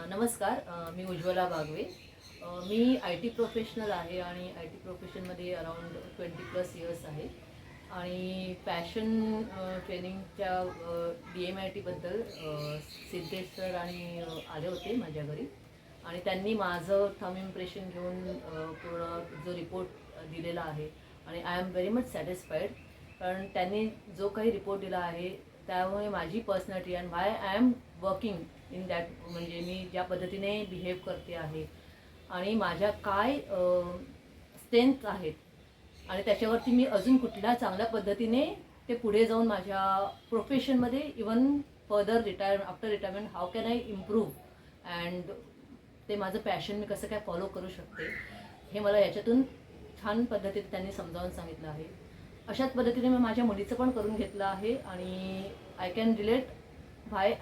नमस्कार. मी उज्ज्वला बागवे. मी I T professional आहे आणि आय टी प्रोफेशनमध्ये अराऊंड 20+ इयर्स आहे आणि फॅशन ट्रेनिंगच्या DMIT बद्दल सिद्धेश सर आणि आले होते माझ्या घरी आणि त्यांनी माझं थंब इम्प्रेशन घेऊन पूर्ण जो रिपोर्ट दिलेला आहे आणि I am very much satisfied. कारण त्यांनी जो काही रिपोर्ट दिला आहे त्यामुळे माझी personality and Y I am working in that, म्हणजे मी ज्या पद्धतीने बिहेव करते आहे आणि माझ्या काय स्ट्रेंथ आहेत आणि त्याच्यावरती मी अजून कुठल्या चांगल्या पद्धतीने ते पुढे जाऊन माझ्या प्रोफेशनमध्ये even further after retirement how can I improve and ते माझं पॅशन मी कसं काय फॉलो करू शकते हे मला याच्यातून छान पद्धतीने त्यांनी समजावून सांगितलं आहे. अशाच पद्धतीने मी माझ्या मुलीचं पण करून घेतलं आहे आणि I can relate why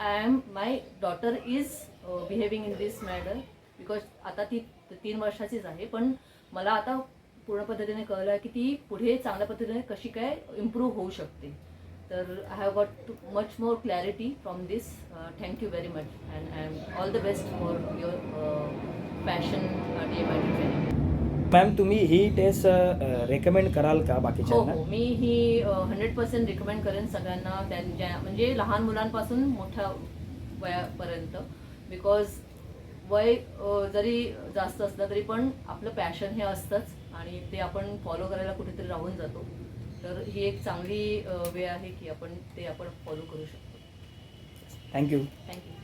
my daughter is behaving in this manner, because आता ती 3 वर्षाचीच आहे, पण मला आता पूर्ण पद्धतीने कळलं आहे की ती पुढे चांगल्या पद्धतीने कशी काय इम्प्रूव्ह होऊ शकते. तर I have got much more clarity from this. Thank you very much and I am all the best for your fashion DMIT training. Ma'am, तुम्ही ही टेस्ट रेकमेंड कराल का हो बाकीच्यांना? हो, मी ही 100% रिकमेंड करेन सगळ्यांना, त्यांच्या म्हणजे लहान मुलांपासून मोठ्या वयापर्यंत. बिकॉज वय जरी जास्त असलं तरी पण आपलं पॅशन हे असतंच आणि ते आपण फॉलो करायला कुठेतरी राहून जातो. तर ही एक चांगली वे आहे की आपण फॉलो करू शकतो. थँक्यू. थँक्यू.